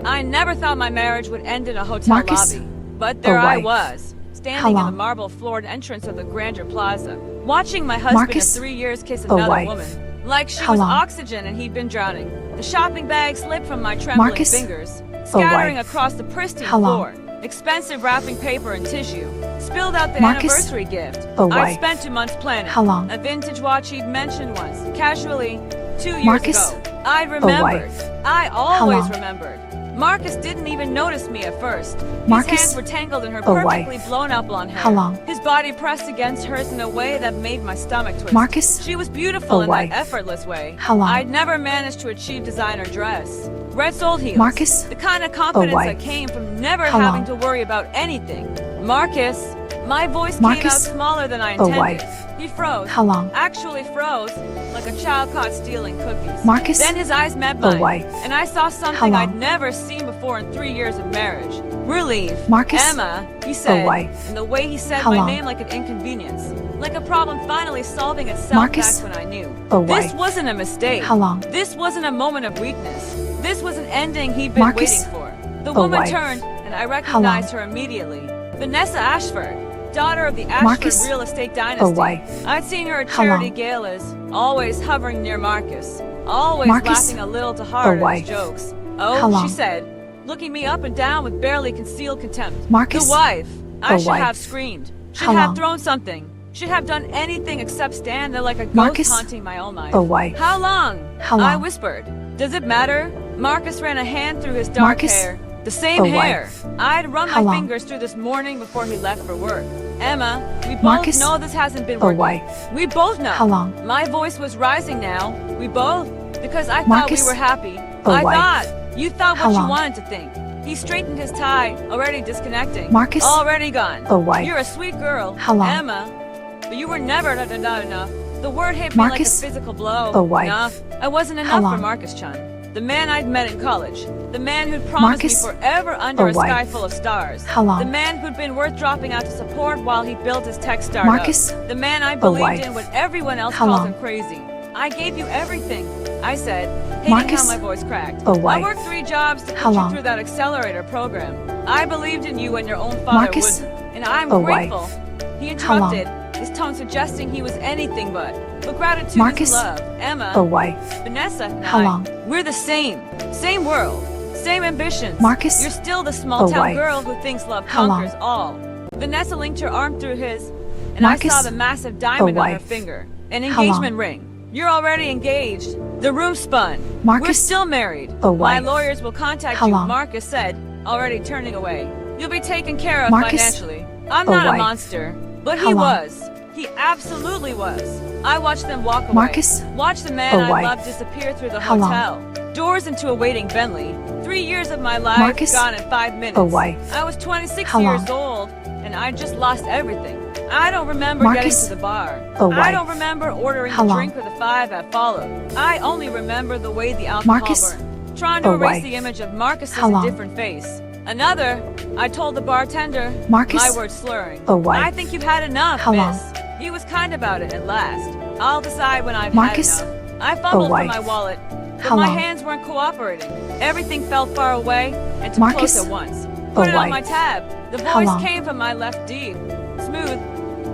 I never thought my marriage would end in a hotel lobby. But there I was, standing in the marble-floored entrance of the Grandeur Plaza, watching my husband of 3 years kiss another woman, like she was oxygen and he'd been drowning. The shopping bag slipped from my trembling fingers, scattering across the pristine floor. Expensive wrapping paper and tissue spilled out the anniversary gift I'd spent 2 months planning. A vintage watch he'd mentioned once, casually, 2 years ago. I remembered. I always remembered. Marcus didn't even notice me at first. His hands were tangled in her perfectly blown-out blonde hair. His body pressed against hers in a way that made my stomach twist. She was beautiful in that effortless way. I'd never managed to achieve designer dress. Red soled heels. The kind of confidence that came from never having to worry about anything. Marcus. My voice came out smaller than I intended. He froze. Actually froze, like a child caught stealing cookies. Then his eyes met mine, and I saw something I'd never seen before in 3 years of marriage. Relief. Emma, he said, and the way he said my name like an inconvenience, like a problem finally solving itself back when I knew. This wasn't a mistake. This wasn't a moment of weakness. This was an ending he'd been waiting for. The woman turned, and I recognized her immediately. Vanessa Ashford, daughter of the Ashford real estate dynasty. I'd seen her at charity galas, always hovering near Marcus, always laughing a little to heart at his jokes. Oh, she said, looking me up and down with barely concealed contempt. The wife. I should have screamed, should have thrown something, should have done anything except stand there like a ghost haunting my own life. How long? I whispered. Does it matter? Marcus ran a hand through his dark hair. The same hair. I'd run my fingers through this morning before he left for work. Emma, we both know this hasn't been working. We both know. My voice was rising now. We both, because I thought we were happy. I thought. You thought what you wanted to think. He straightened his tie, already disconnecting. Already gone. You're a sweet girl, Emma. But you were never not enough. The word hit me like a physical blow. Enough. I wasn't enough for Marcus Chun. The man I'd met in college. The man who'd promised me forever under a sky full of stars. The man who'd been worth dropping out to support while he built his tech startup. The man I believed in when everyone else called him crazy. I gave you everything, I said, hating how my voice cracked. I worked 3 jobs to put you through that accelerator program. I believed in you and your own father wouldn't, and I'm grateful. He interrupted, his tone suggesting he was anything but gratitude is love. Emma, Vanessa, and I, we're the same. Same world. Same ambitions. You're still the small-town girl who thinks love conquers all. Vanessa linked her arm through his, and I saw the massive diamond on her finger. An engagement ring. You're already engaged. The room spun. We're still married. My lawyers will contact you, Marcus said, already turning away. You'll be taken care of financially. I'm not a monster, but he was. He absolutely was. I watched them walk away. Watched the man I loved disappear through the hotel. Doors into a waiting Bentley. 3 years of my life gone in 5 minutes. I was 26 years old, and I just lost everything. I don't remember getting to the bar. I don't remember ordering a drink with the 5 that followed. I only remember the way the alcohol burned. Trying to erase the image of Marcus's different face. Another, I told the bartender, my words slurring. I think you've had enough, miss. He was kind about it at last. I'll decide when I've had enough. I fumbled for my wallet, but my hands weren't cooperating. Everything felt far away and too close at once. Put it on my tab. The voice came from my left deep, smooth,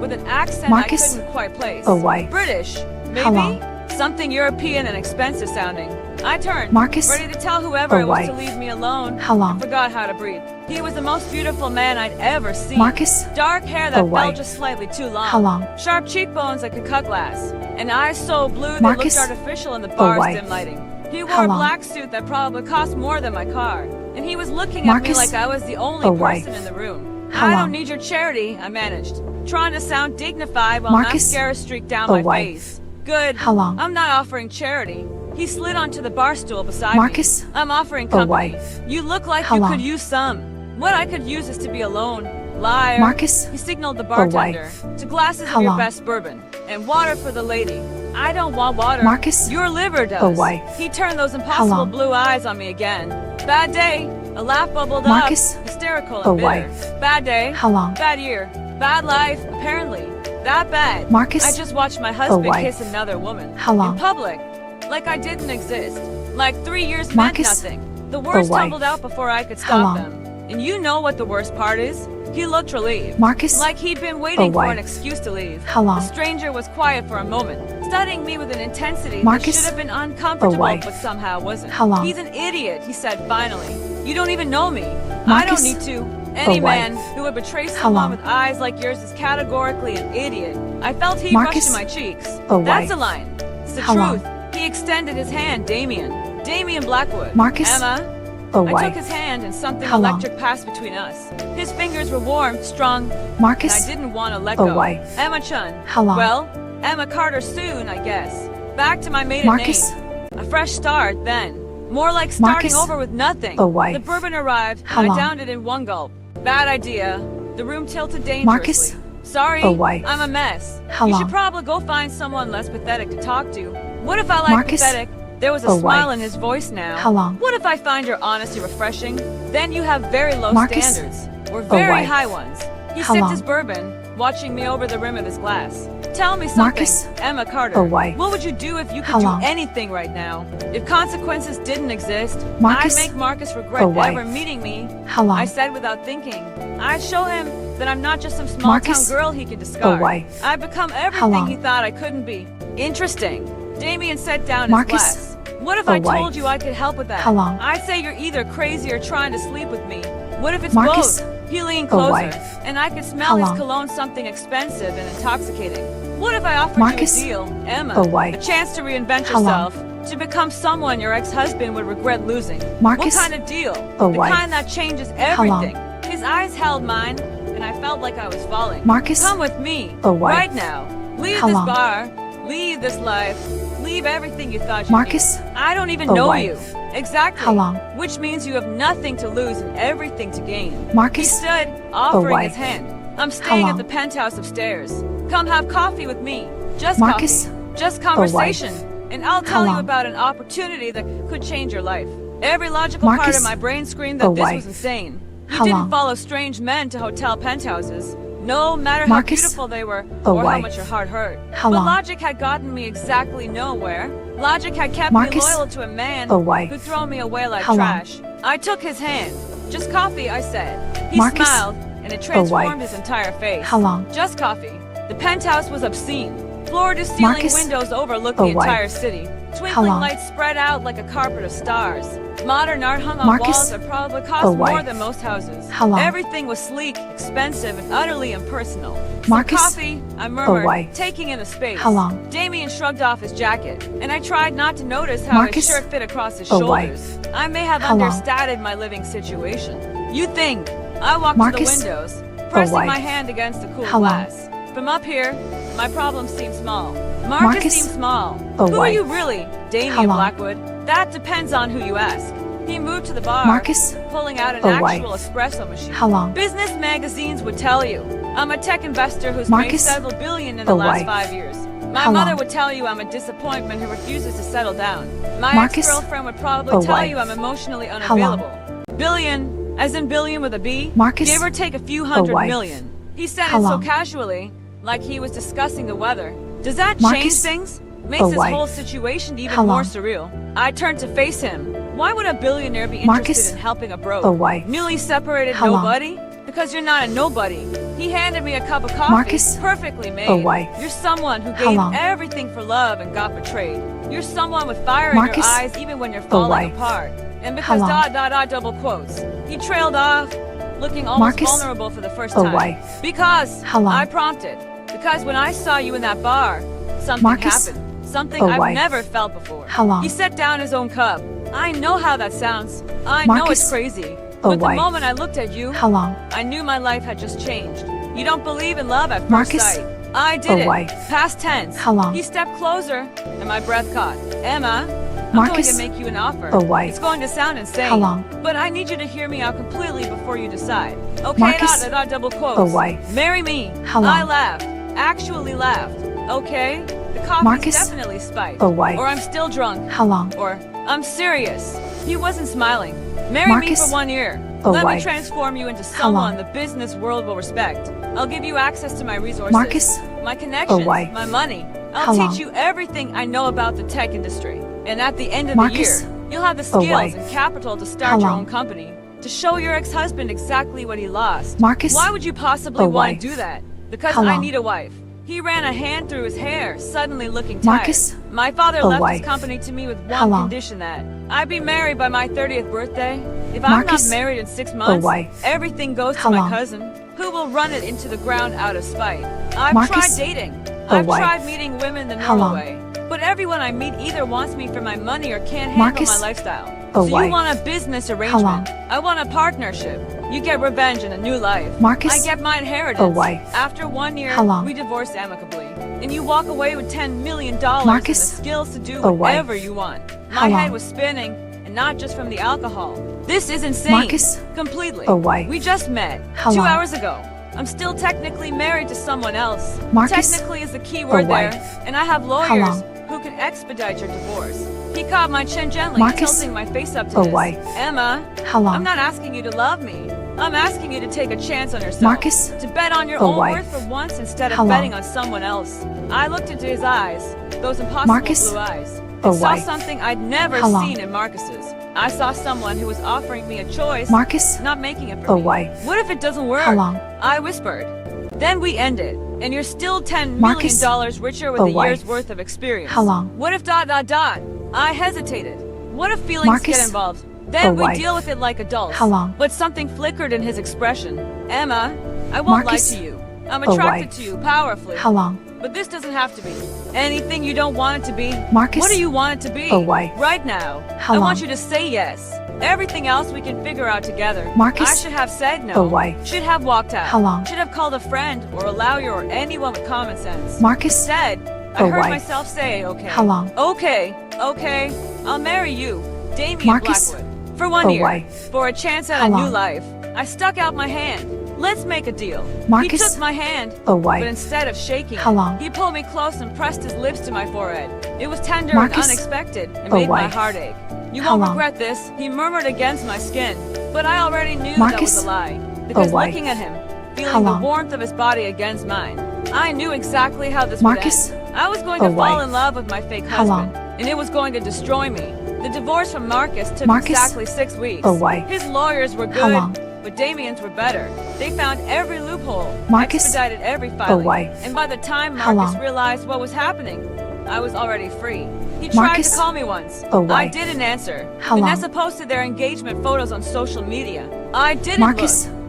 with an accent I couldn't quite place. British, maybe? Something European and expensive sounding. I turned, ready to tell whoever it was to leave me alone, and forgot how to breathe. He was the most beautiful man I'd ever seen. Dark hair that fell just slightly too long. Sharp cheekbones like a cut glass. And eyes so blue they looked artificial in the bar's dim lighting. He wore a black suit that probably cost more than my car. And he was looking at me like I was the only person in the room. I don't need your charity, I managed, trying to sound dignified while mascara streaked down my face. Good. I'm not offering charity. He slid onto the bar stool beside me. I'm offering company. You look like you could use some. What I could use is to be alone. Liar. He signaled the bartender to glasses of your best bourbon and water for the lady. I don't want water. Your liver does. He turned those impossible blue eyes on me again. Bad day. A laugh bubbled up. Hysterical and bitter. Bad day. Bad year. Bad life, apparently. That bad. I just watched my husband kiss another woman. In public. Like I didn't exist. Like 3 years meant nothing. The words tumbled out before I could stop them. And you know what the worst part is? He looked relieved. Marcus? Like he'd been waiting for an excuse to leave. How long? The stranger was quiet for a moment, studying me with an intensity Marcus? that should have been uncomfortable, but somehow wasn't. How long? He's an idiot, he said finally. You don't even know me. Marcus? I don't need to. Any man who would betray someone with eyes like yours is categorically an idiot. I felt heat rush to my cheeks. That's a line. It's the truth. He extended his hand, Damien Blackwood. Marcus? Emma? I took his hand and something electric passed between us. His fingers were warm, strong, Marcus? and I didn't want to let go. Emma Chun. Well, Emma Carter soon, I guess. Back to my maiden name. A fresh start then. More like starting over with nothing. The bourbon arrived, and I downed it in one gulp. Bad idea. The room tilted dangerously. Sorry, I'm a mess. You should probably go find someone less pathetic to talk to. What if I like pathetic? There was a smile in his voice now. What if I find your honesty refreshing? Then you have very low standards. Or very high ones. He sipped his bourbon, watching me over the rim of his glass. Tell me something, Emma Carter. What would you do if you could do anything right now? If consequences didn't exist, I'd make Marcus regret ever meeting me. I said without thinking. I'd show him that I'm not just some small-town girl he could discard. I've become everything he thought I couldn't be. Interesting. Damien set down his glass. What if I told you I could help with that? I'd say you're either crazy or trying to sleep with me. What if it's both? He leaned closer, and I could smell his cologne something expensive and intoxicating. What if I offered you a deal, Emma? A chance to reinvent yourself, to become someone your ex-husband would regret losing. What kind of deal? The kind that changes everything. His eyes held mine, and I felt like I was falling. Come with me, right now. Leave this bar, leave this life, leave everything you thought you knew. I don't even know you. Exactly. Which means you have nothing to lose and everything to gain. He stood, offering his hand. I'm staying at the penthouse upstairs. Come have coffee with me. Just coffee. Just conversation. And I'll tell you about an opportunity that could change your life. Every logical part of my brain screamed that this was insane. You didn't follow strange men to hotel penthouses. No matter how beautiful they were, or how much your heart hurt. But logic had gotten me exactly nowhere. Logic had kept me loyal to a man who'd throw me away like trash. I took his hand. Just coffee, I said. He smiled, and it transformed his entire face. Just coffee. The penthouse was obscene. Floor-to-ceiling windows overlooked the entire city. Twinkling lights spread out like a carpet of stars. Modern art hung on walls that probably cost more than most houses. Everything was sleek, expensive, and utterly impersonal. For coffee, I murmured, taking in the space. Damien shrugged off his jacket, and I tried not to notice how his shirt fit across his shoulders. I may have understated my living situation. You think. I walked to the windows, pressing my hand against the cool glass. From up here, my problems seem small. Marcus seems small. Who are you really, Damien Blackwood? That depends on who you ask. He moved to the bar, pulling out an actual espresso machine. Business magazines would tell you. I'm a tech investor who's made several billion in the last 5 years. My mother would tell you I'm a disappointment who refuses to settle down. My ex-girlfriend would probably tell you I'm emotionally unavailable. Billion, as in billion with a B, give or take a few hundred million. He said it so casually, like he was discussing the weather. Does that change things? Makes this whole situation even more surreal. I turned to face him. Why would a billionaire be interested in helping a broke, newly separated nobody? Because you're not a nobody. He handed me a cup of coffee, perfectly made. You're someone who gave everything for love and got betrayed. You're someone with fire in your eyes even when you're falling apart. And because ... double quotes. He trailed off, looking almost vulnerable for the first time. Because, I prompted. Because when I saw you in that bar, something happened. Something I've never felt before. He set down his own cup. I know how that sounds. I know it's crazy. But the moment I looked at you, I knew my life had just changed. You don't believe in love at first sight. I did it. Past tense. He stepped closer, and my breath caught. Emma, I'm going to make you an offer. It's going to sound insane, but I need you to hear me out completely before you decide. Okay, double quotes. Marry me. I laughed. Actually laughed. Okay? The coffee's definitely spiked. Or I'm still drunk. Or I'm serious. He wasn't smiling. Marry me for 1 year. Let me transform you into someone the business world will respect. I'll give you access to my resources, my connections, my money. I'll teach you everything I know about the tech industry. And at the end of the year, You'll have the skills and capital to start your own company, to show your ex-husband exactly what he lost. Why would you possibly want to do that? Because I need a wife. He ran a hand through his hair, suddenly looking tired. My father left his company to me with one condition, that I be married by my 30th birthday. If I'm not married in 6 months, everything goes to my cousin, who will run it into the ground out of spite. I've tried dating. I've tried meeting women the normal way. But everyone I meet either wants me for my money or can't handle my lifestyle. So you want a business arrangement. I want a partnership. You get revenge and a new life. I get my inheritance. After 1 year, we divorce amicably. And you walk away with $10 million and the skills to do whatever you want. My head was spinning, and not just from the alcohol. This is insane. Completely. We just met 2 hours ago. I'm still technically married to someone else. Technically is the key word there. And I have lawyers who can expedite your divorce. He caught my chin gently, tilting my face up to his. Emma, I'm not asking you to love me. I'm asking you to take a chance on yourself. To bet on your own worth for once instead of betting on someone else. I looked into his eyes, those impossible blue eyes, and saw something I'd never seen in Marcus's. I saw someone who was offering me a choice, not making it for me. What if it doesn't work? I whispered. Then we ended, and you're still $10 million richer with a year's worth of experience. What if ... I hesitated. What if feelings get involved? Then we deal with it like adults. But something flickered in his expression. Emma, I won't lie to you. I'm attracted to you powerfully. But this doesn't have to be anything you don't want it to be. What do you want it to be? Right now, I want you to say yes. Everything else we can figure out together. I should have said no. Should have walked out. Should have called a friend or a lawyer or anyone with common sense. Instead, I heard myself say, okay, I'll marry you, Damien Blackwood, for 1 year, for a chance at a new life. I stuck out my hand. Let's make a deal. He took my hand, but instead of shaking it, he pulled me close and pressed his lips to my forehead. It was tender and unexpected, and made my heart ache. You won't regret this, he murmured against my skin, but I already knew that was a lie, because looking at him, feeling the warmth of his body against mine, I knew exactly how this would end. I was going to fall in love with my fake husband, and it was going to destroy me. The divorce from Marcus took exactly 6 weeks. His lawyers were good, but Damien's were better. They found every loophole, expedited every filing, and by the time Marcus realized what was happening, I was already free. He tried to call me once. I didn't answer. Vanessa posted their engagement photos on social media. I didn't look.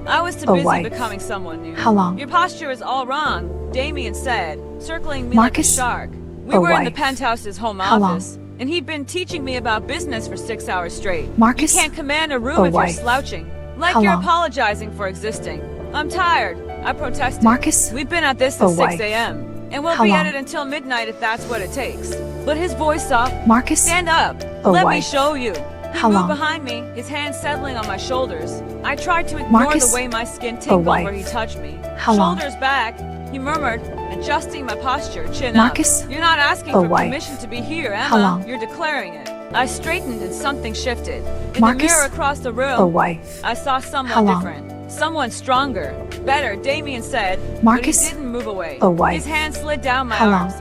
I was too busy becoming someone new. Your posture is all wrong, Damien said, circling me like a shark. We were in the penthouse's home office, and he'd been teaching me about business for 6 hours straight. You can't command a room if you're slouching, like you're apologizing for existing. I'm tired, I protested. We've been at this since 6 a.m. and we'll be at it until midnight if that's what it takes. But his voice softened. Stand up. Let me show you. He moved behind me, his hands settling on my shoulders. I tried to ignore the way my skin tingled where he touched me. Shoulders back, he murmured, adjusting my posture, chin up. You're not asking for permission to be here, Emma. You're declaring it. I straightened and something shifted. In the mirror across the room, I saw someone different. Someone stronger. Better, Damien said, but he didn't move away. His hand slid down my arms,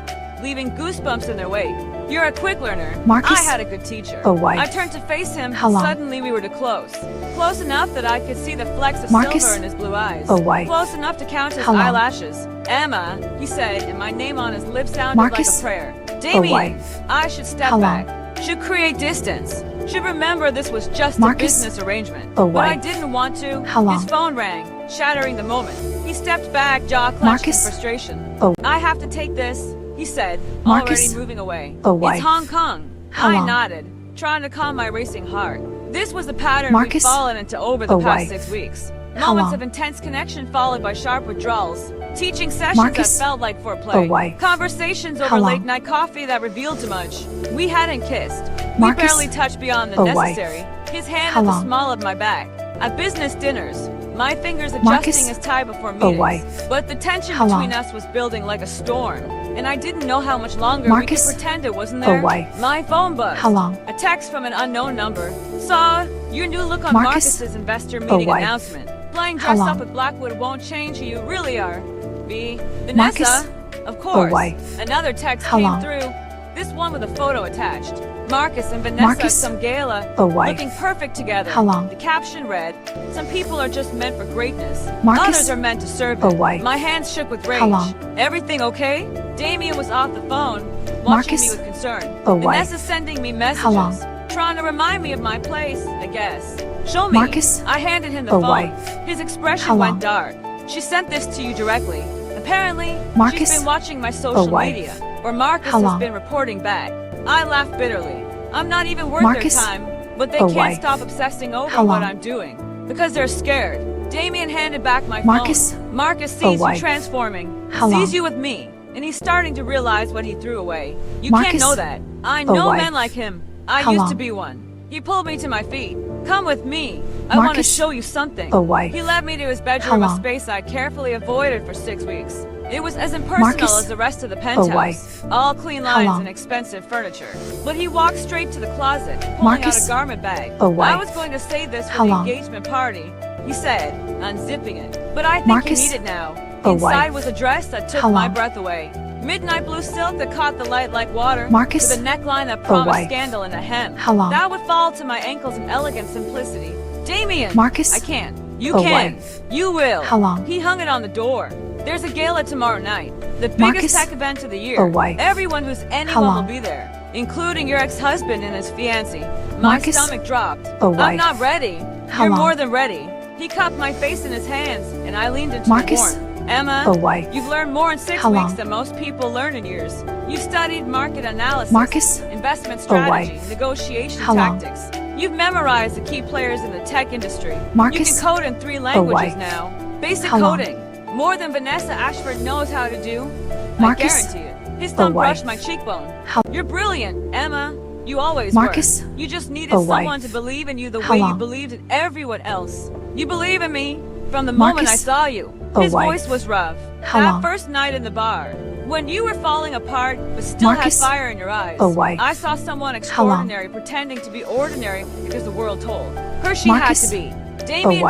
leaving goosebumps in their wake. You're a quick learner. I had a good teacher. I turned to face him, and suddenly we were too close. Close enough that I could see the flecks of silver in his blue eyes. Close enough to count his eyelashes. Emma, he said, and my name on his lips sounded like a prayer. Damien, I should step back, should create distance, should remember this was just a business arrangement. But I didn't want to. His phone rang, shattering the moment. He stepped back, jaw clenched in frustration. I have to take this, he said, already moving away. It's Hong Kong. I nodded, trying to calm my racing heart. This was the pattern we'd fallen into over the past 6 weeks. Moments of intense connection followed by sharp withdrawals. Teaching sessions that felt like foreplay. Conversations over late-night coffee that revealed too much. We hadn't kissed. We barely touched beyond the necessary. His hand at the small of my back. At business dinners, my fingers adjusting his tie before meetings. But the tension between us was building like a storm. And I didn't know how much longer we could pretend it wasn't there. My phone buzzed. A text from an unknown number. Saw your new look on Marcus's investor meeting announcement. Playing dress up with Blackwood won't change who you really are. B. Vanessa. Of course. Another text came through. This one with a photo attached. Marcus and Vanessa at some gala, looking perfect together. The caption read, "Some people are just meant for greatness. Others are meant to serve it." My hands shook with rage. Everything okay? Damien was off the phone, watching me with concern. Vanessa sending me messages, trying to remind me of my place, I guess. "Show me." I handed him the phone. His expression went dark. "She sent this to you directly. Apparently, she's been watching my social media, or Marcus has been reporting back." I laughed bitterly. I'm not even worth their time, but they can't stop obsessing over what I'm doing, because they're scared. Damien handed back my phone. Marcus sees you transforming, sees you with me, and he's starting to realize what he threw away. You can't know that. I know men like him. I used to be one. He pulled me to my feet. "Come with me. I want to show you something." He led me to his bedroom, a space I carefully avoided for 6 weeks. It was as impersonal as the rest of the penthouse, all clean lines and expensive furniture. But he walked straight to the closet, pulling out a garment bag. "I was going to save this for the engagement party," he said, unzipping it. "But I think you need it now." Inside was a dress that took my breath away. Midnight blue silk that caught the light like water, with a neckline that promised scandal and a hem. That would fall to my ankles in elegant simplicity. "Damien!" "I can't." "You can. You will." He hung it on the door. "There's a gala tomorrow night, the biggest tech event of the year. Everyone who's anyone will be there, including your ex-husband and his fiancée." My stomach dropped. "I'm not ready." "You're more than ready." He cupped my face in his hands, and I leaned into the warmth. "Emma, you've learned more in 6 weeks than most people learn in years. You studied market analysis, investment strategy, negotiation tactics. You've memorized the key players in the tech industry. You can code in 3 languages now. Basic coding. More than Vanessa Ashford knows how to do. I guarantee it." His thumb brushed my cheekbone. "You're brilliant, Emma. You always were. You just needed someone to believe in you the way you believed in everyone else. You believe in me from the moment I saw you." His voice was rough. That first night in the bar, when you were falling apart but still had fire in your eyes, I saw someone extraordinary pretending to be ordinary because the world told her she had to be. Damien ...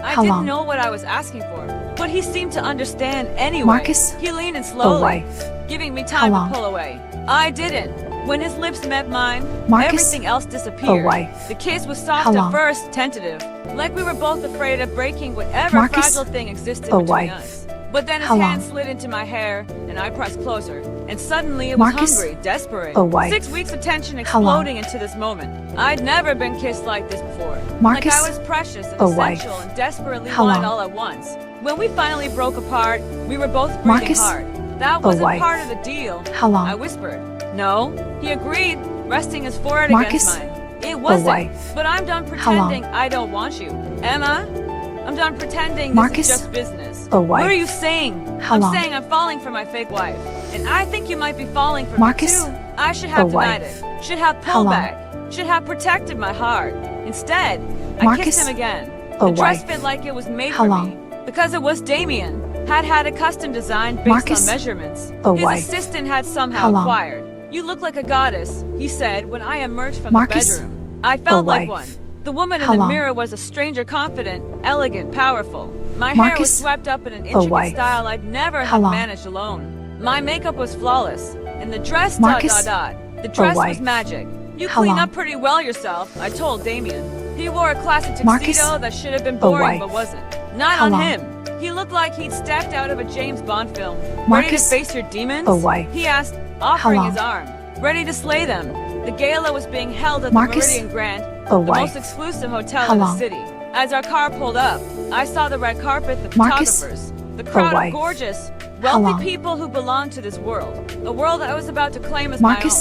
I didn't know what I was asking for, but he seemed to understand anyway. He leaned in slowly, giving me time to pull away. I didn't. When his lips met mine, everything else disappeared. The kiss was soft at first, tentative, like we were both afraid of breaking whatever fragile thing existed between us. But then his hand slid into my hair, and I pressed closer. And suddenly it was hungry, desperate. 6 weeks of tension exploding into this moment. I'd never been kissed like this before. Like I was precious and essential and desperately wanted all at once. When we finally broke apart, we were both breathing hard. "That wasn't part of the deal," I whispered. "No." He agreed, resting his forehead against mine. "It wasn't. But I'm done pretending I don't want you. Emma, I'm done pretending this is just business." "What are you saying?" "I'm saying I'm falling for my fake wife. And I think you might be falling for me too. I should have denied it. Should have pulled back. Should have protected my heart. Instead, I kissed him again. The dress fit like it was made for me. Because it was Damien. Had a custom design based on measurements. His assistant had somehow acquired. "You look like a goddess," he said when I emerged from the bedroom. I felt like one. The woman in the mirror was a stranger, confident, elegant, powerful. My hair was swept up in an intricate style I'd never have managed alone. My makeup was flawless, and the dress ... The dress was magic. "You clean up pretty well yourself," I told Damien. He wore a classic tuxedo that should have been boring but wasn't. Not on him. He looked like he'd stepped out of a James Bond film. "Ready to face your demons?" he asked, offering his arm. "Ready to slay them." The gala was being held at the Meridian Grand, the most exclusive hotel in the city. As our car pulled up, I saw the red carpet, the photographers, the crowd of gorgeous, wealthy people who belonged to this world, a world I was about to claim as my own.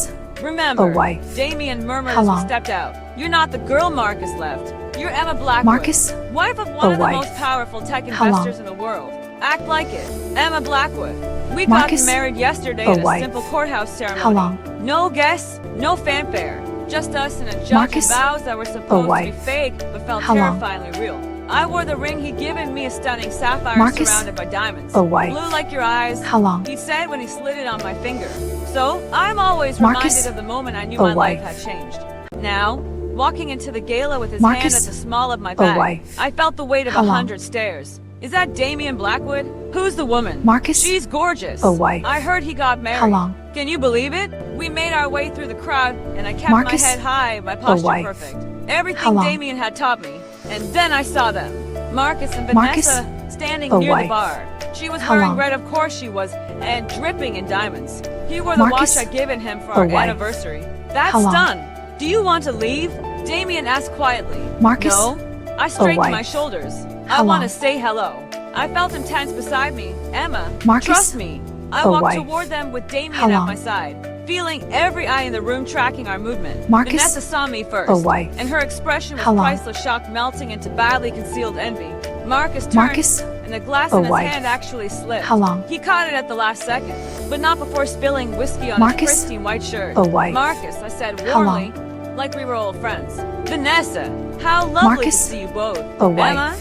"Remember," Damien murmured as we stepped out, "you're not the girl Marcus left. You're Emma Blackwood, wife of one of the most powerful tech investors in the world. Act like it. Emma Blackwood. We got married yesterday at a simple courthouse ceremony. No guests, no fanfare. Just us and a judge and vows that were supposed to be fake but felt terrifyingly real. I wore the ring he'd given me, a stunning sapphire surrounded by diamonds. Blue like your eyes, he said when he slid it on my finger. So, I'm always reminded of the moment I knew my life had changed. Now, walking into the gala with his hand at the small of my back, I felt the weight of 100 stairs. Is that Damien Blackwood? Who's the woman? Marcus? She's gorgeous. Oh, wait. I heard he got married. How long? Can you believe it? We made our way through the crowd, and I kept Marcus? my head high, my posture wait. perfect. Everything How long? Damien had taught me. And then I saw them. Marcus and Marcus? Vanessa standing Oh, near wait. the bar. She was How wearing long? red, of course she was, and dripping in diamonds. He wore the Marcus? watch I'd given him for Oh, our wait. anniversary. That's How long? done. Do you want to leave? Damien asked quietly. Marcus? No. I straightened wait. my shoulders. How I want to long? say hello. I felt him tense beside me. Emma, Marcus? trust me. I Oh, walked wait. toward them with Damien How at long? my side, feeling every eye in the room tracking our movement. Marcus? Vanessa saw me first, Oh, wait. and her expression was How long? priceless shock melting into badly concealed envy. Marcus turned, Marcus? and the glass Oh, in his wait. hand actually slipped. How long? He caught it at the last second, but not before spilling whiskey on Marcus? his pristine white shirt. Oh, wait. Marcus, I said How warmly, like we were old friends. Vanessa, how lovely Marcus? to see you both. Oh, wait. Emma?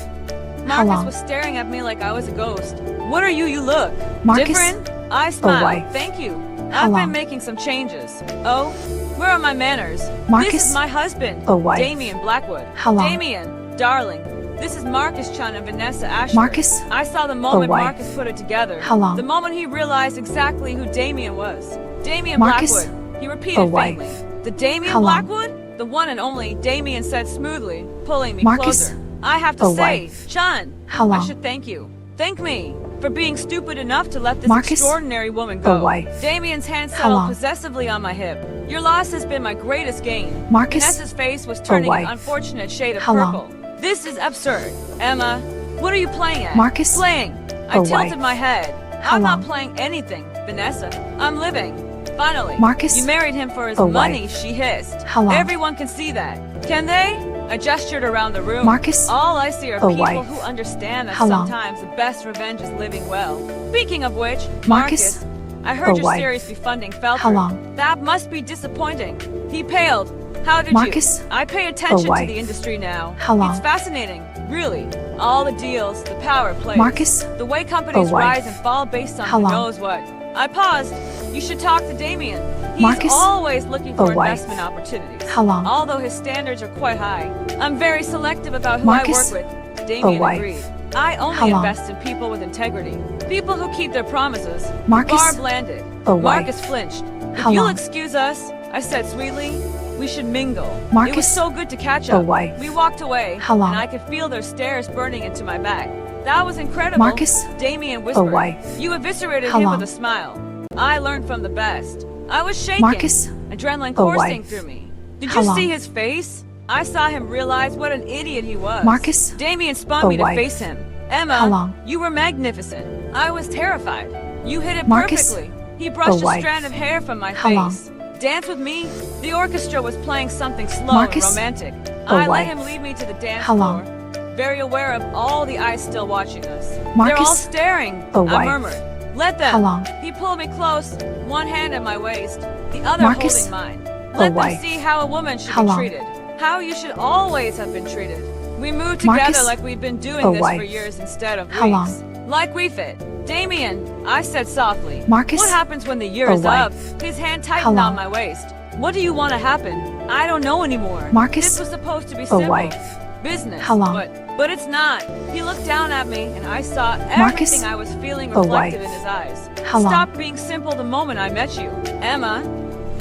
How Marcus long? was staring at me like I was a ghost. What are you? You look Marcus? different. I smiled. wait. Thank you. How I've long? been making some changes. Oh, where are my manners? Marcus? This is my husband, Oh, wait. Damien Blackwood. How long? Damien, darling. This is Marcus Chun and Vanessa Ashford. Marcus? I saw the moment Oh, wait. Marcus put it together. How long? The moment he realized exactly who Damien was. Damien Marcus? Blackwood. He repeated Oh, wait. faintly. The Damien How long? Blackwood? The one and only, Damien said smoothly, pulling me Marcus? closer. I have to Oh, say, wait. Chun, How I long? should thank you. Thank me for being stupid enough to let this Marcus? extraordinary woman go. Oh, wait. Damien's hand How settled long? possessively on my hip. Your loss has been my greatest gain. Marcus? Vanessa's face was turning wait. an unfortunate shade of How long? purple. This is absurd. Emma, what are you playing at? Marcus? Playing. I Oh, tilted wait. my head. How I'm long? not playing anything, Vanessa. I'm living. Finally, Marcus? you married him for his Oh, money, wait. she hissed. How long? Everyone can see that. Can they? I gestured around the room. Marcus? All I see are Oh, people wait. who understand that How long? sometimes the best revenge is living well. Speaking of which, Marcus? I heard Oh, your wait. series be funding fell How through. long? That must be disappointing. He paled. How did Marcus? you? I pay attention to wait. the industry now. How long? It's fascinating, really. All the deals, the power plays. Marcus? The way companies Oh, wait. rise and fall based on How who long? knows what. I paused. You should talk to Damien. He's Marcus? always looking for Oh, wait. investment opportunities. How long? Although his standards are quite high. I'm very selective about who Marcus? I work with. Damien wait. agreed. I How only long? invest in people with integrity. People who keep their promises. Marcus? Barb landed. Oh, wait. Marcus flinched. If How you'll long? excuse us, I said sweetly, we should mingle. It was Marcus? so good to catch Oh, up. wait. We walked away, How long? and I could feel their stares burning into my back. That was incredible. Marcus? Damien whispered. wait. You eviscerated How him long? with a smile. I learned from the best. I was shaking. Marcus? Adrenaline Oh, coursing wait. through me. Did How you long? see his face? I saw him realize what an idiot he was. Marcus? Damien spun Oh, me to wait. face him. Emma, How long? you were magnificent. I was terrified. You hit it Marcus? perfectly. He brushed Oh, a wait. strand of hair from my How long? face. Dance with me? The orchestra was playing something slow Marcus? and romantic. Oh, I let wait. him lead me to the dance How floor, long? very aware of all the eyes still watching us. They're Marcus? all staring. Oh, I wait. murmured. Let them. How long? He pulled me close, one hand at my waist, the other Marcus? holding mine. Oh, Let them wait. see how a woman should How be long? treated. How you should always have been treated. We moved together Marcus? like we've been doing Oh, this wait. for years instead of How weeks. Like we fit. Damien, I said softly. Marcus? What happens when the year Oh, is wait. up? His hand How tightened long? on my waist. What do you want to happen? I don't know anymore. Marcus? This was supposed to be Oh, simple. wait. Business. How long? But it's not. He looked down at me and I saw Marcus? everything I was feeling Oh, reflected wait. in his eyes. How long? Stop being simple the moment I met you. Emma,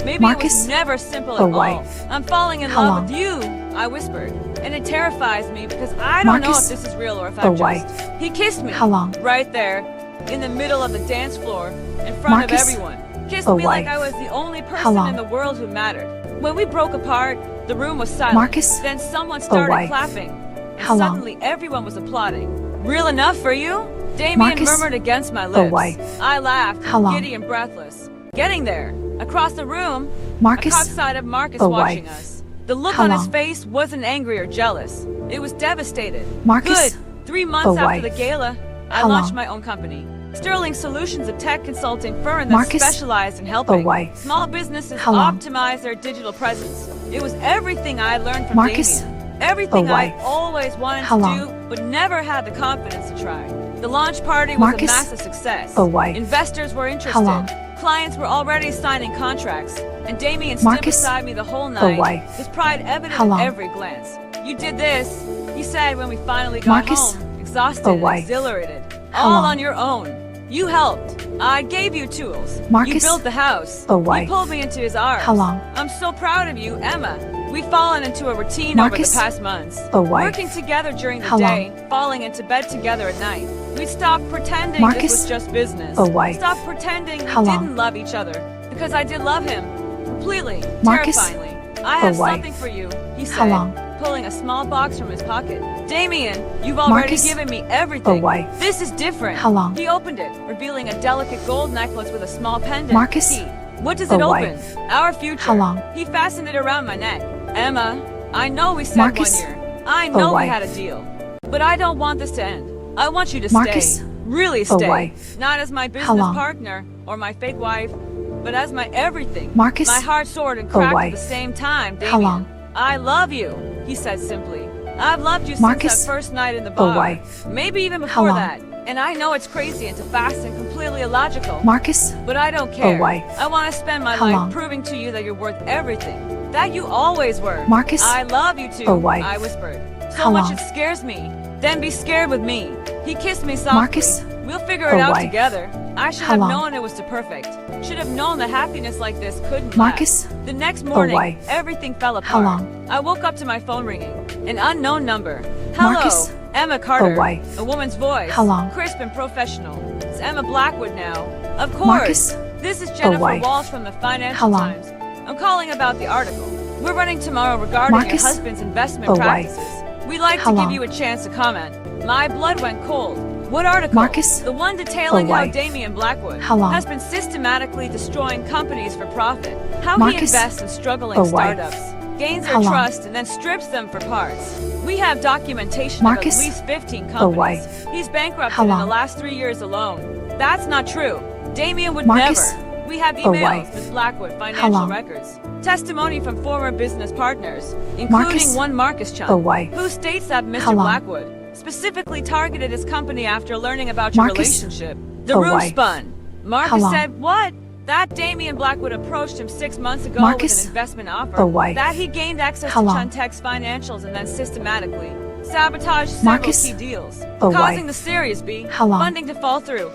maybe it Marcus? was never simple Oh, at all. wait. I'm falling in How love long? with you, I whispered. And it terrifies me because I don't know Marcus? if this is real or if Oh, I'm wait. just. He kissed me. How long? Right there, in the middle of the dance floor, in front of Marcus? everyone. Kissed Oh, me like wait. I was the only How person long? in the world who mattered. When we broke apart, the room was silent. Marcus? Then someone Oh, started wait. clapping. And How long? suddenly everyone was applauding. Real enough for you? Damien Marcus? murmured against my Oh, lips. wait. I laughed, How long? giddy and breathless. Getting there, across the room, Marcus? I caught sight of Marcus Oh, watching wait. us. The look How on his long? face wasn't angry or jealous. It was devastated. Marcus? Good. 3 months Oh, after wait. the gala, I How launched long? my own company. Sterling Solutions, a tech consulting firm that Marcus? specialized in helping Oh, wait. small businesses How long? optimize their digital presence. It was everything I learned from Marcus? Damien. Everything Oh, I wait. always wanted How to long? do, but never had the confidence to try. The launch party was Marcus? a massive success. Oh, wait. Investors were interested. How long? Clients were already signing contracts. And Damien stood Marcus? beside me the whole Oh, night. wait. His pride evident How in long? every glance. You did this, he said when we finally got Marcus? home. exhausted and exhilarated. All on your own. You helped. I gave you tools. You built the house. You pulled me into his arms. I'm so proud of you, Emma. We've fallen into a routine over the past months. Working together during the day, falling into bed together at night. We stopped pretending this was just business. Stopped pretending we didn't love each other. Because I did love him. Completely. Terrifyingly. I have something for you, he said, pulling a small box from his pocket. Damien, you've already given me everything. This is different. He opened it, revealing a delicate gold necklace with a small pendant. What does it open? Our future. He fastened it around my neck. Emma, I know we said 1 year. I know we had a deal. But I don't want this to end. I want you to stay. Really stay. Not as my business partner or my fake wife, but as my everything. My heart soared and cracked at the same time. Damien, I love you, he said simply. I've loved you since that first night in the bar. Maybe even before that. And I know it's crazy and too fast and completely illogical. But I don't care. I want to spend my life proving to you that you're worth everything. That you always were. I love you too, I whispered. So much it scares me. Then be scared with me. He kissed me softly. We'll figure it out together. I should have known it was too perfect. Should have known that happiness like this couldn't last. The next morning, everything fell apart. I woke up to my phone ringing. An unknown number. Hello, Emma Carter. A woman's voice. Crisp and professional. It's Emma Blackwood now. Of course. This is Jennifer Walsh from the Financial Times. I'm calling about the article. We're running tomorrow regarding your husband's investment practices. We'd like to give you a chance to comment. My blood went cold. What article? The one detailing how Damien Blackwood has been systematically destroying companies for profit. How he invests in struggling startups, gains their trust, and then strips them for parts. We have documentation of at least 15 companies. He's bankrupted in the last 3 years alone. That's not true. Damien would never. We have emails, Ms. Blackwood, financial records, testimony from former business partners, including one Marcus Chung, who states that Mr. Blackwood specifically targeted his company after learning about your relationship. The room spun. Marcus said, what? That Damien Blackwood approached him 6 months ago with an investment offer. That he gained access to Chuntek's financials and then systematically sabotaged several key deals, causing the Series B funding to fall through.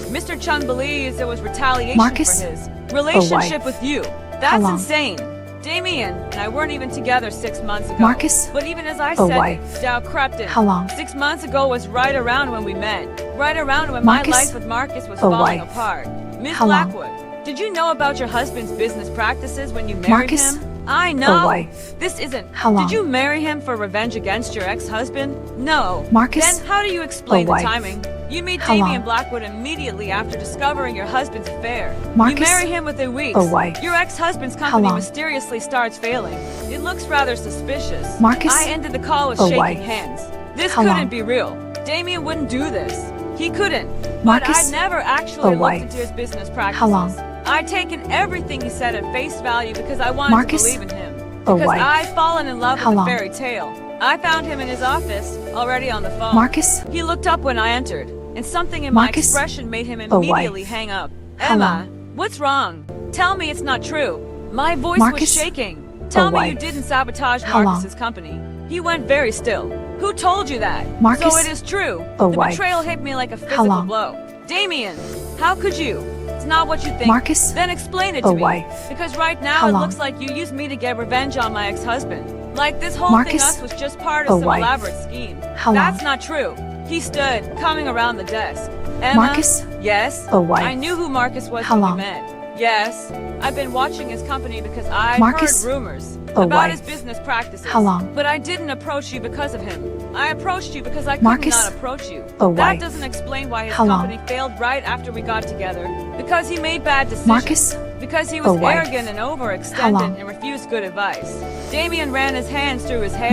Mr. Chung believes it was retaliation for his relationship with you. That's insane. Damien and I weren't even together 6 months ago. But even as I said, doubt crept in. 6 months ago was right around when we met. Right around when my life with Marcus was falling apart. Miss Blackwood, did you know about your husband's business practices when you married him? I know. This isn't. Did you marry him for revenge against your ex-husband? No. Then how do you explain the timing? You meet Damien Blackwood immediately after discovering your husband's affair. You marry him within weeks. Your ex-husband's company mysteriously starts failing. It looks rather suspicious. I ended the call with shaking hands. This couldn't be real. Damien wouldn't do this. He couldn't. But I'd never actually looked into his business practices. I'd taken everything he said at face value because I wanted to believe in him. Because I'd fallen in love with the fairy tale. I found him in his office, already on the phone. He looked up when I entered, and something in my expression made him immediately hang up. Emma, what's wrong? Tell me it's not true. My voice was shaking. Tell me you didn't sabotage Marcus's company. He went very still. Who told you that? So it is true. The betrayal hit me like a physical blow. Damien, how could you? It's not what you think. Then explain it to me. Because right now it looks like you used me to get revenge on my ex-husband. Like this whole thing us was just part of some elaborate scheme. That's not true. He stood, coming around the desk. Emma? Yes? I knew who Marcus was when we met. Yes, I've been watching his company because I heard rumors about his business practices. But I didn't approach you because of him. I approached you because I could not approach you. That doesn't explain why his company failed right after we got together. Because he made bad decisions. Because he was arrogant and overextended and refused good advice. Damien ran his hands through his hair.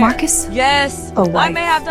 Yes, I may have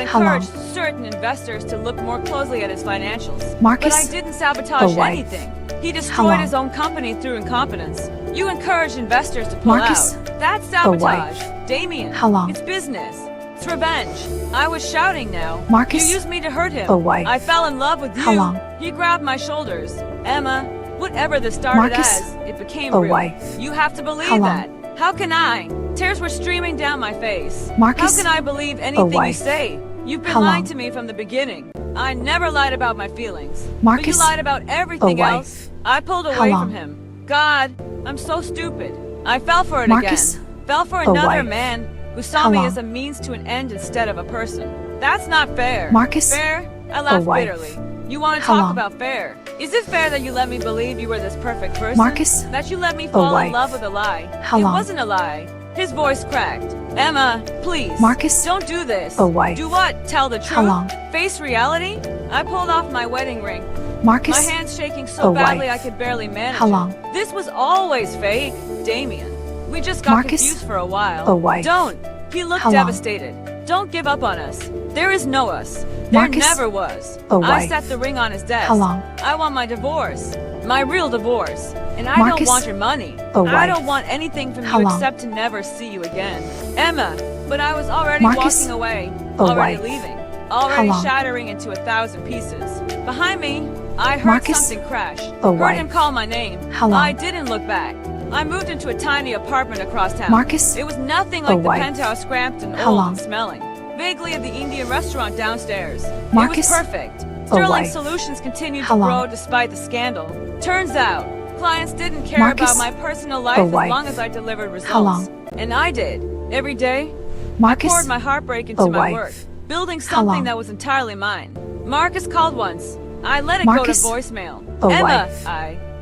encouraged certain investors to look more closely at his financials. But I didn't sabotage anything. He destroyed his own company through incompetence. You encouraged investors to pull out. That's sabotage. Damien, it's business. It's revenge. I was shouting now. You used me to hurt him. I fell in love with you. He grabbed my shoulders. Emma, whatever this started as, it became real. You have to believe that. How can I? Tears were streaming down my face. How can I believe anything you say? You've been lying to me from the beginning. I never lied about my feelings. Marcus? But you lied about everything else. I pulled away from him. God, I'm so stupid. I fell for it Marcus? again. Fell for another man who saw me as a means to an end instead of a person. That's not fair. Marcus? Fair? I laughed bitterly. You want to talk about fair? Is it fair that you let me believe you were this perfect person? Marcus? That you let me fall in love with a lie? It wasn't a lie. His voice cracked. Emma, please. Marcus? Don't do this. Oh, wait. Do what? Tell the truth? Face reality? I pulled off my wedding ring. Marcus? My hands shaking so badly I could barely manage it. This was always fake, Damien. We just got confused for a while. Don't. He looked devastated. Don't give up on us. There is no us. There never was. I set the ring on his desk. I want my divorce. My real divorce. And I don't want your money. I don't want anything from you except to never see you again. Emma, but I was already walking away. Already leaving. Already shattering into 1,000 pieces. Behind me, I heard something crash. Heard him call my name. I didn't look back. I moved into a tiny apartment across town. It was nothing like the penthouse, cramped and old and smelling. Vaguely of the Indian restaurant downstairs. It was perfect. Sterling Solutions continued to grow despite the scandal. Turns out, clients didn't care about my personal life as long as I delivered results. And I did. Every day, I poured my heartbreak into my work, building something that was entirely mine. Marcus called once. I let it go to voicemail. Emma,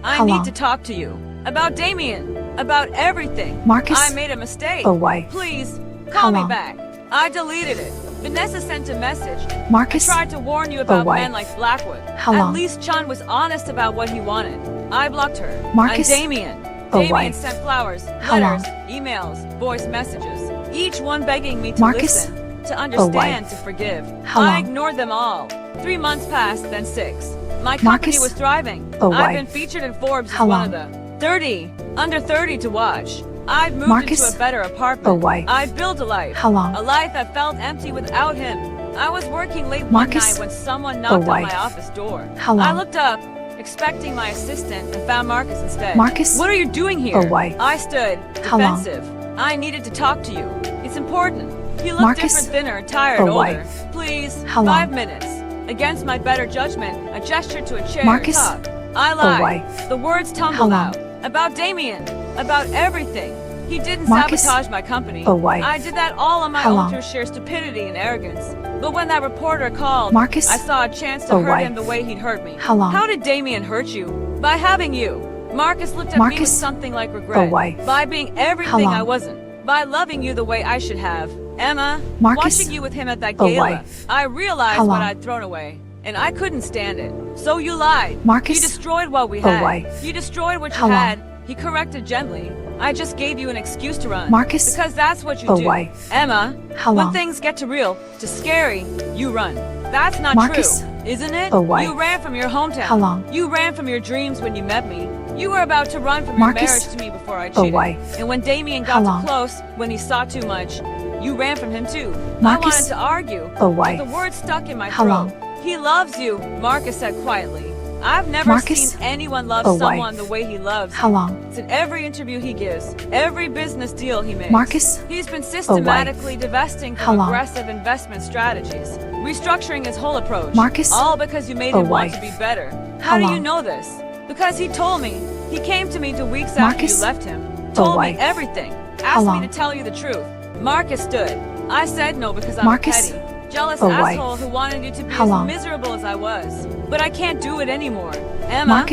I need to talk to you. About Damien. About everything. I made a mistake. Please, call me back. I deleted it. Vanessa sent a message. I tried to warn you about men like Blackwood. At least Chun was honest about what he wanted. I blocked her. And Damien. Damien sent flowers, letters, emails, voice messages. Each one begging me to listen, to understand, to forgive. I ignored them all. 3 months passed, then 6. My company was thriving. I've been featured in Forbes as one of the 30 under 30 to watch. I'd moved into a better apartment. I'd built a life. A life that felt empty without him. I was working late one night when someone knocked on my office door. I looked up, expecting my assistant, and found Marcus instead. What are you doing here? I stood, defensive. I needed to talk to you. It's important. He looked different, thinner, tired, older. Please, 5 minutes. Against my better judgment, I gestured to a chair to talk. I lied. The words tumbled out. About Damien. About everything. He didn't sabotage my company. I did that all on my own through sheer stupidity and arrogance. But when that reporter called, I saw a chance to hurt him the way he'd hurt me. How did Damien hurt you? By having you. Marcus looked at me with something like regret. By being everything I wasn't. By loving you the way I should have. Emma, watching you with him at that gala, I realized what I'd thrown away. And I couldn't stand it. So you lied. You destroyed what we had. You destroyed what you had. He corrected gently. I just gave you an excuse to run. Because that's what you do. Emma, when things get too real, too scary, you run. That's not true, isn't it? You ran from your hometown. You ran from your dreams when you met me. You were about to run from your marriage to me before I cheated. And when Damien got too close, when he saw too much, you ran from him too. I wanted to argue, but the words stuck in my throat. He loves you, Marcus said quietly. I've never seen anyone love someone the way he loves you. It's in every interview he gives, every business deal he makes. He's been systematically divesting from aggressive investment strategies, restructuring his whole approach, all because you made him want to be better. How do you know this? Because he told me. He came to me 2 weeks after you left him, told me everything, asked me to tell you the truth. Marcus stood. I said no because I'm petty. Jealous asshole who wanted you to be as miserable as I was. But I can't do it anymore. Emma,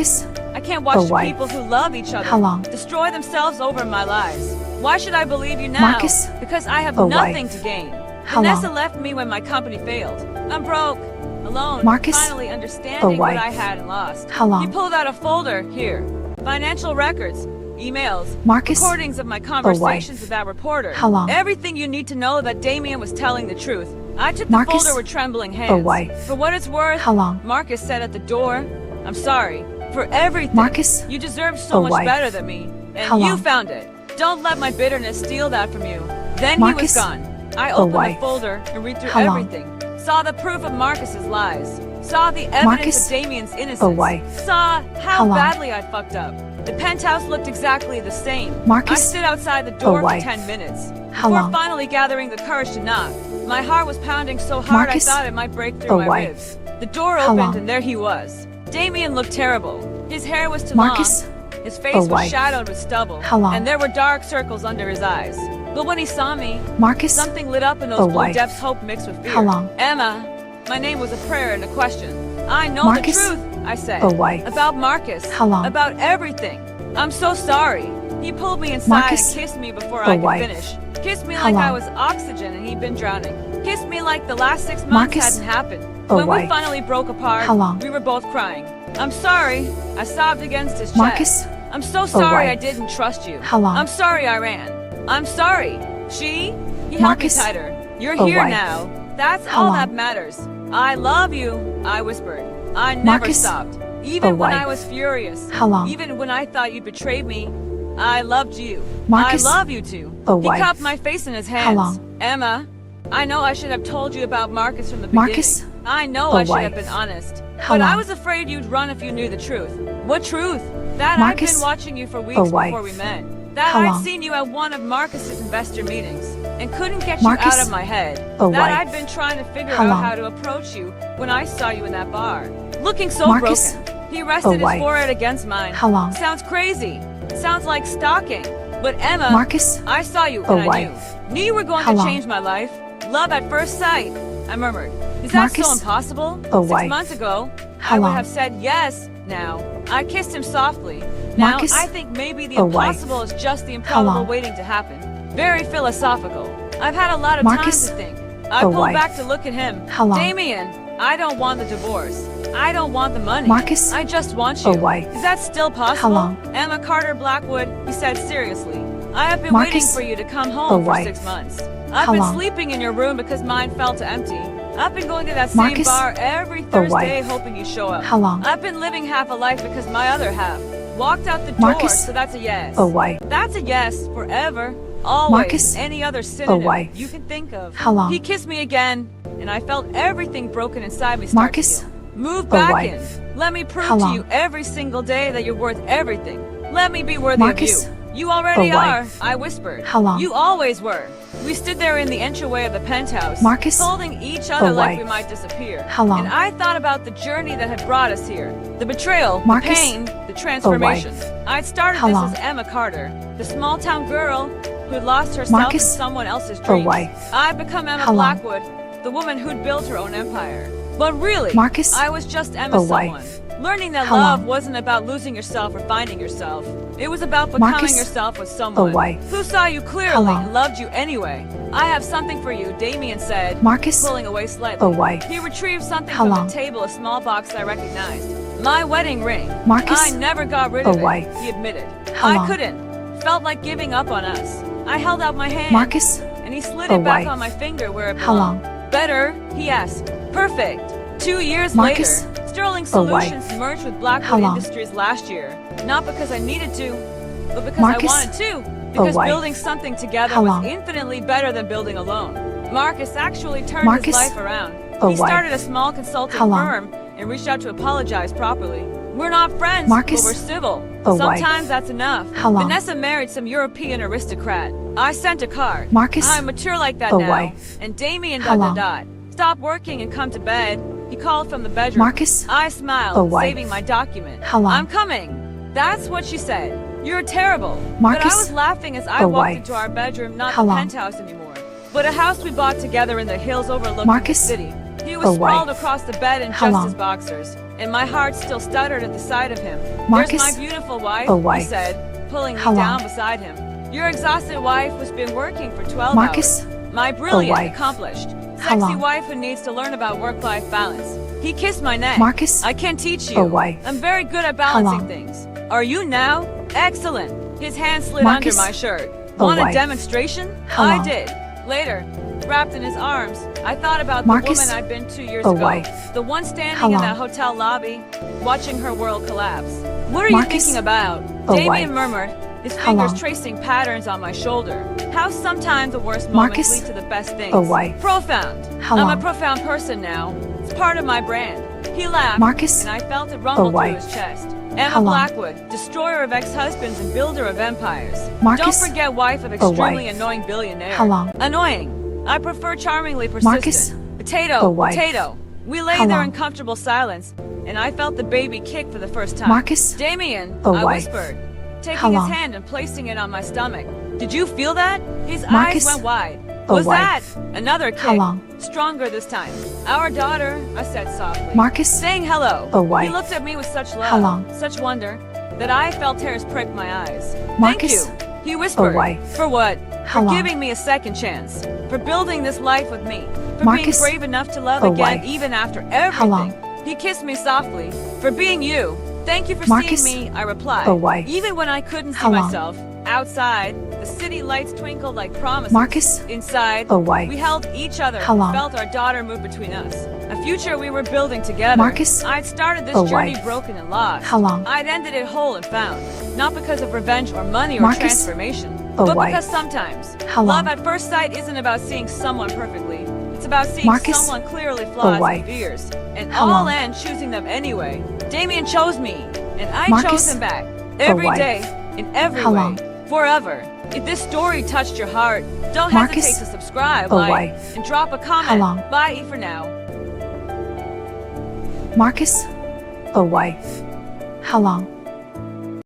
I can't watch people who love each other destroy themselves over my lies. Why should I believe you now? Because I have nothing to gain. Vanessa left me when my company failed. I'm broke, alone, finally understanding what I had and lost. He pulled out a folder here. Financial records. Emails, recordings of my conversations with that reporter. Everything you need to know that Damien was telling the truth. I took the folder with trembling hands. For what it's worth, Marcus said at the door, I'm sorry. For everything. You deserve so much better than me. And you found it. Don't let my bitterness steal that from you. Then he was gone. I opened the folder and read through everything. Saw the proof of Marcus's lies. Saw the evidence of Damien's innocence. Saw how badly I fucked up. The penthouse looked exactly the same. I stood outside the door for 10 minutes before finally gathering the courage to knock. My heart was pounding so hard Marcus? I thought it might break through my Away. ribs. The door How opened long? and there he was. Damien looked terrible. His hair was too Marcus? long. His face Away. was shadowed with stubble. How long? And there were dark circles under his eyes. But when he saw me, Marcus? something lit up in those Away. blue depths, hope mixed with fear. How long? Emma. My name was a prayer and a question. I know Marcus? the truth, I said. Away. About Marcus. How long? About everything. I'm so sorry. He pulled me inside Marcus? and kissed me before I Away. could finish. Kissed me How like I long? was oxygen and he'd been drowning. Kissed me like the last 6 months Marcus? hadn't happened. When we Away. finally broke apart, How long? we were both crying. I'm sorry. I sobbed against his chest. Marcus? I'm so sorry Away. I didn't trust you. How long? I'm sorry I ran. I'm sorry. He held me Marcus? tighter. You're here Away. now. That's How all long? that matters. I love you, I whispered. I never Marcus? stopped. Even when Away. I was furious. How long? Even when I thought you betrayed me. I loved you. Marcus? I love you too. Away. He cupped my face in his hands. How long? Emma, I know I should have told you about Marcus from the Marcus? beginning. I know I should Away. have been honest. How But I long? was afraid you'd run if you knew the truth. What truth? That Marcus? I'd been watching you for weeks Away. before we met. That How I'd long? seen you at one of Marcus's investor meetings and couldn't get Marcus? you out of my head. Away. That I'd been trying to figure How out long? how to approach you when I saw you in that bar. Looking so Marcus? broken. He rested Away. his forehead against mine. How long? Sounds crazy. Sounds like stalking. But Emma, Marcus? I saw you and Away. I knew you were going How to long? change my life. Love at first sight, I murmured. Is that so Marcus? impossible? Away. 6 months ago, How I would long? have said yes now. I kissed him softly. Now, Marcus? I think maybe the Away. impossible is just the How improbable long? waiting to happen. Very philosophical. I've had a lot of Marcus? time to think. I pulled Away. back to look at him. How long? Damien, I don't want the divorce. I don't want the money. Marcus? I just want you. Away. Is that still possible? How long? Emma Carter Blackwood, he said seriously. I have been Marcus? waiting for you to come home Away. for 6 months. I've How been long? sleeping in your room because mine felt empty. I've been going to that Marcus? same bar every Away. Thursday hoping you show up. How long? I've been living half a life because my other half walked out the door, Marcus? so that's a yes. Away. That's a yes forever. Always. Marcus? Any other synonym Away. you can think of. How long? He kissed me again, and I felt everything broken inside me start Marcus? to heal. Move back Away. in. Let me prove How to long? you every single day that you're worth everything. Let me be worthy Marcus? of you. You already Away. are, I whispered. How long? You always were. We stood there in the entryway of the penthouse, Marcus? holding each other Away. like we might disappear. How long? And I thought about the journey that had brought us here. The betrayal, Marcus? the pain, the transformation. I'd started How this long? as Emma Carter, the small-town girl who'd lost herself Marcus? in someone else's dreams. Away. I'd become Emma How long? Blackwood, the woman who'd built her own empire. But really, Marcus? I was just Emma Away. someone. Learning that How love long? wasn't about losing yourself or finding yourself. It was about becoming Marcus? yourself with someone Away. who saw you How clearly long? and loved you anyway. I have something for you, Damien said, Marcus? pulling away slightly. Away. He retrieved something How from long? the table, a small box I recognized. My wedding ring. Marcus? I never got rid of Away. it, he admitted. How I long? couldn't. Felt like giving up on us. I held out my hand. Marcus? And he slid it back Away. on my finger where it How belonged. long? Better, he asked. Perfect. 2 years Marcus? later, Sterling Away. Solutions merged with How Blackwood long? Industries last year. Not because I needed to, but because Marcus? I wanted to. Because Away. building something together How was long? infinitely better than building alone. Marcus actually turned Marcus? his life around. Away. He started a small consulting How long? firm and reached out to apologize properly. We're not friends, Marcus? but we're civil. Away. Sometimes that's enough. How long? Vanessa married some European aristocrat. I sent a card. Marcus? I'm mature like that Away. now. And Damien How long? Stop working and come to bed. He called from the bedroom. Marcus? I smiled, Away. saving my document. How long? I'm coming. That's what she said. You're terrible. Marcus? But I was laughing as I Away. walked into our bedroom, not How the long? penthouse anymore, but a house we bought together in the hills overlooking Marcus? the city. He was Away. sprawled across the bed in How just long? his boxers, and my heart still stuttered at the sight of him. Marcus? There's my beautiful wife, Away. he said, pulling me How down long? beside him. Your exhausted wife has been working for 12 Marcus? hours. My brilliant, Away. accomplished, How sexy long? wife who needs to learn about work-life balance. He kissed my neck. Marcus? I can teach you. Away. I'm very good at How balancing long? things. Are you now? Excellent. His hand slid Marcus? under my shirt. Want a Away. demonstration? How I long? did. Later, wrapped in his arms, I thought about Marcus? the woman I'd been 2 years Away. ago. The one How standing in long? that hotel lobby, watching her world collapse. What are you Marcus? thinking about? Away. Damien murmured, his How fingers long? tracing patterns on my shoulder. How sometimes the worst Marcus? moments lead to the best things. Away. Profound. How I'm long? a profound person now. It's part of my brand. He laughed, Marcus? and I felt it rumble Away. through his chest. How Emma long? Blackwood, destroyer of ex-husbands and builder of empires. Marcus? Don't forget wife of extremely Away. annoying billionaire. How long? Annoying. I prefer charmingly persistent. Marcus? Potato, The wife. potato. We lay How there long? in comfortable silence, and I felt the baby kick for the first time. Marcus? Damien, The I wife. whispered, taking How his long? hand and placing it on my stomach. Did you feel that? His Marcus? eyes went wide. The Was wife. that? Another kick. How long? Stronger this time. Our daughter, I said softly. Marcus? Saying hello. The wife. He looked at me with such love, How long? such wonder, that I felt tears prick my eyes. Marcus? Thank you, he whispered. The wife. For what? How For long? giving me a second chance. For building this life with me. For Marcus? being brave enough to love The again wife. even after everything. How long? He kissed me softly. For being you. Thank you for Marcus? seeing me, I replied. The wife. Even when I couldn't see How long? myself. Outside, the city lights twinkled like promises. Marcus? Inside, The wife. we held each other. How long? Felt our daughter move between us. A future we were building together. Marcus? I'd started this The journey wife. broken and lost. How long? I'd ended it whole and found. Not because of revenge or money or Marcus? transformation. The But wife. because sometimes, How love long? at first sight isn't about seeing someone perfectly. It's about seeing Marcus? someone clearly flawed wife. and fears. And How all long? and choosing them anyway. Damien chose me, and I Marcus? chose him back. Every wife. day, in every How way. long? Forever. If this story touched your heart, don't Marcus? hesitate to subscribe, The like, wife. and drop a comment. How long? Bye for now. Marcus? The wife. How long?